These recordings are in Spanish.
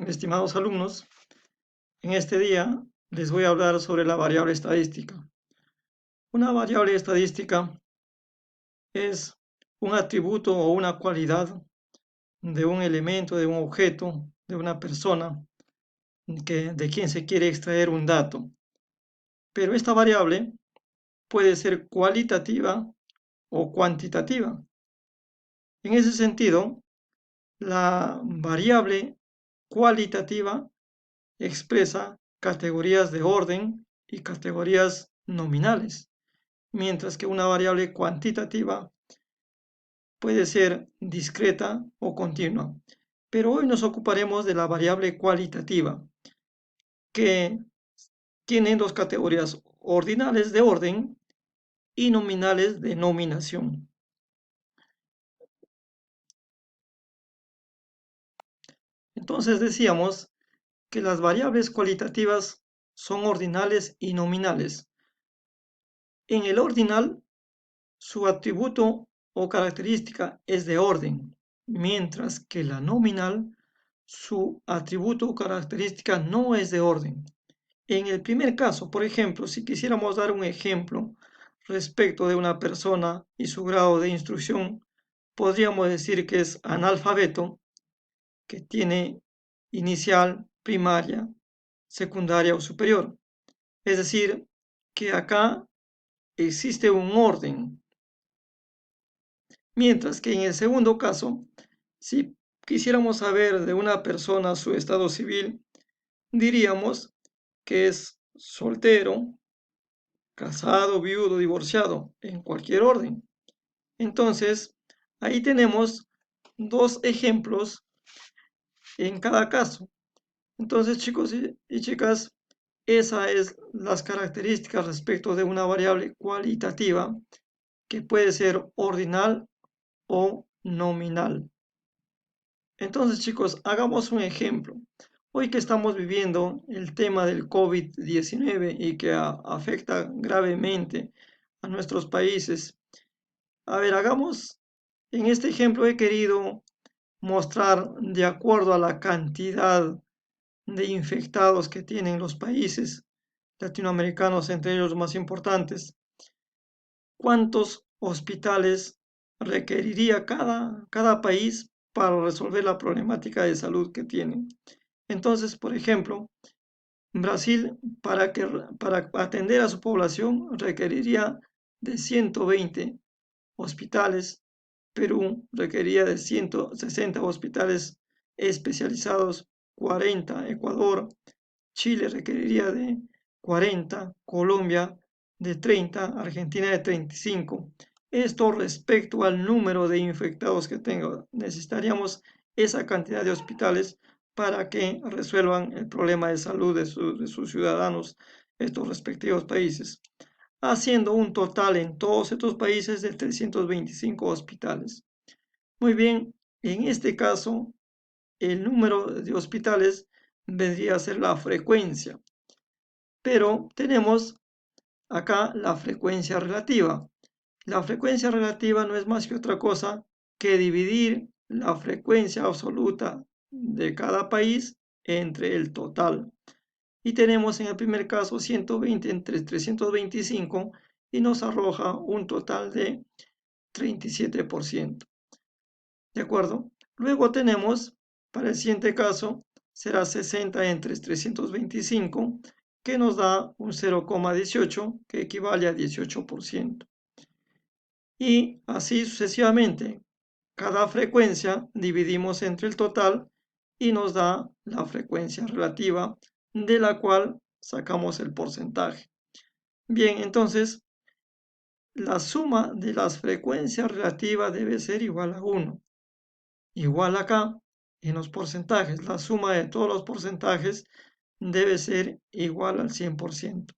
Estimados alumnos, en este día les voy a hablar sobre la variable estadística. Una variable estadística es un atributo o una cualidad de un elemento, de un objeto, de una persona, de quien se quiere extraer un dato. Pero esta variable puede ser cualitativa o cuantitativa. En ese sentido, la variable cualitativa expresa categorías de orden y categorías nominales, mientras que una variable cuantitativa puede ser discreta o continua. Pero hoy nos ocuparemos de la variable cualitativa, que tiene dos categorías: ordinales de orden y nominales de nominación. Entonces decíamos que las variables cualitativas son ordinales y nominales. En el ordinal, su atributo o característica es de orden, mientras que la nominal, su atributo o característica no es de orden. En el primer caso, por ejemplo, si quisiéramos dar un ejemplo respecto de una persona y su grado de instrucción, podríamos decir que es analfabeto, que tiene inicial, primaria, secundaria o superior. Es decir, que acá existe un orden. Mientras que en el segundo caso, si quisiéramos saber de una persona su estado civil, diríamos que es soltero, casado, viudo, divorciado, en cualquier orden. Entonces, ahí tenemos dos ejemplos en cada caso. Entonces, chicos y chicas, esas es las características respecto de una variable cualitativa que puede ser ordinal o nominal. Entonces, chicos, hagamos un ejemplo. Hoy que estamos viviendo el tema del COVID-19 y que afecta gravemente a nuestros países, a ver, hagamos, en este ejemplo he querido mostrar de acuerdo a la cantidad de infectados que tienen los países latinoamericanos, entre ellos los más importantes, cuántos hospitales requeriría cada país para resolver la problemática de salud que tienen. Entonces, por ejemplo, Brasil, para atender a su población, requeriría de 120 hospitales. Perú requeriría de 160 hospitales especializados, 40. Ecuador, Chile requeriría de 40, Colombia de 30, Argentina de 35. Esto respecto al número de infectados que tenga. Necesitaríamos esa cantidad de hospitales para que resuelvan el problema de salud de sus ciudadanos, estos respectivos países, haciendo un total en todos estos países de 325 hospitales. Muy bien, en este caso, el número de hospitales vendría a ser la frecuencia, pero tenemos acá la frecuencia relativa. La frecuencia relativa no es más que otra cosa que dividir la frecuencia absoluta de cada país entre el total. Y tenemos en el primer caso 120 entre 325 y nos arroja un total de 37%. ¿De acuerdo? Luego tenemos, para el siguiente caso, será 60 entre 325, que nos da un 0,18, que equivale a 18%. Y así sucesivamente. Cada frecuencia dividimos entre el total y nos da la frecuencia relativa, de la cual sacamos el porcentaje. Bien, entonces, la suma de las frecuencias relativas debe ser igual a 1. Igual acá, en los porcentajes, la suma de todos los porcentajes debe ser igual al 100%.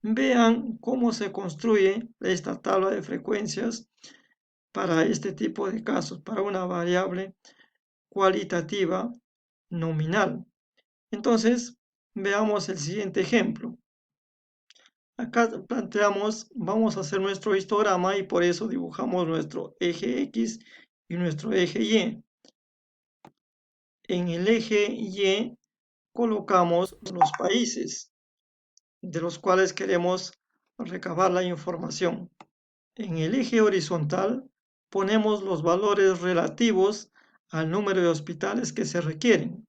Vean cómo se construye esta tabla de frecuencias para este tipo de casos, para una variable cualitativa nominal. Entonces, veamos el siguiente ejemplo. Acá planteamos, vamos a hacer nuestro histograma y por eso dibujamos nuestro eje X y nuestro eje Y. En el eje Y colocamos los países de los cuales queremos recabar la información. En el eje horizontal ponemos los valores relativos al número de hospitales que se requieren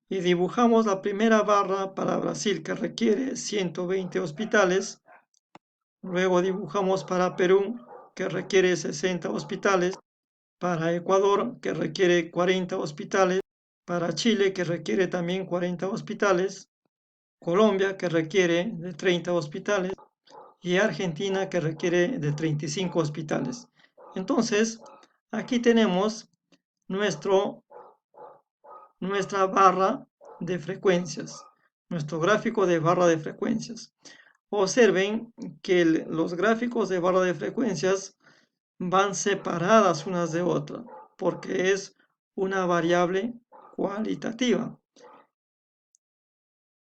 y dibujamos la primera barra para Brasil, que requiere 120 hospitales. Luego dibujamos para Perú, que requiere 60 hospitales, para Ecuador, que requiere 40 hospitales, para Chile, que requiere también 40 hospitales, Colombia, que requiere de 30 hospitales, y Argentina, que requiere de 35 hospitales. Entonces, aquí tenemos nuestra barra de frecuencias, nuestro gráfico de barra de frecuencias. Observen que los gráficos de barra de frecuencias van separadas unas de otras, porque es una variable cualitativa.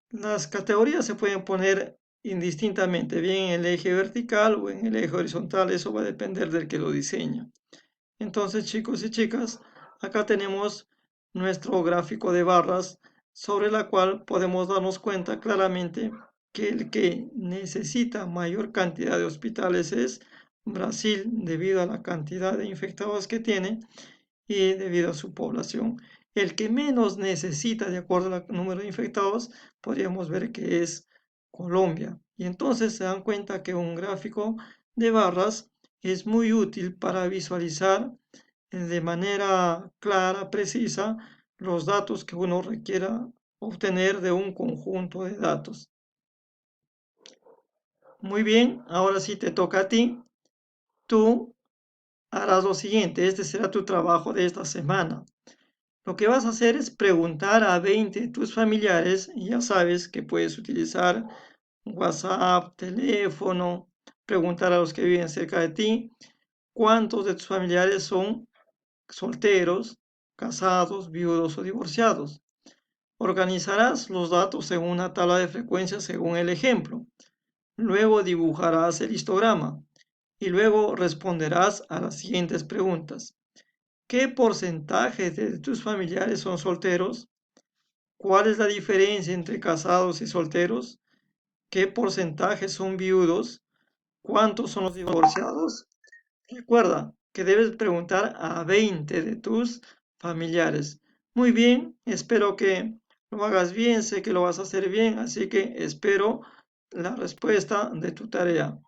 Las categorías se pueden poner indistintamente, bien en el eje vertical o en el eje horizontal, eso va a depender del que lo diseña. Entonces, chicos y chicas, acá tenemos nuestro gráfico de barras sobre la cual podemos darnos cuenta claramente que el que necesita mayor cantidad de hospitales es Brasil debido a la cantidad de infectados que tiene y debido a su población. El que menos necesita, de acuerdo al número de infectados, podríamos ver que es Colombia. Y entonces se dan cuenta que un gráfico de barras es muy útil para visualizar de manera clara, precisa, los datos que uno requiera obtener de un conjunto de datos. Muy bien, ahora sí te toca a ti. Tú harás lo siguiente, este será tu trabajo de esta semana. Lo que vas a hacer es preguntar a 20 de tus familiares, y ya sabes que puedes utilizar WhatsApp, teléfono, preguntar a los que viven cerca de ti, cuántos de tus familiares son solteros, casados, viudos o divorciados. Organizarás los datos en una tabla de frecuencias según el ejemplo. Luego dibujarás el histograma y luego responderás a las siguientes preguntas. ¿Qué porcentaje de tus familiares son solteros? ¿Cuál es la diferencia entre casados y solteros? ¿Qué porcentaje son viudos? ¿Cuántos son los divorciados? Recuerda que debes preguntar a 20 de tus familiares. Muy bien, espero que lo hagas bien, sé que lo vas a hacer bien, así que espero la respuesta de tu tarea.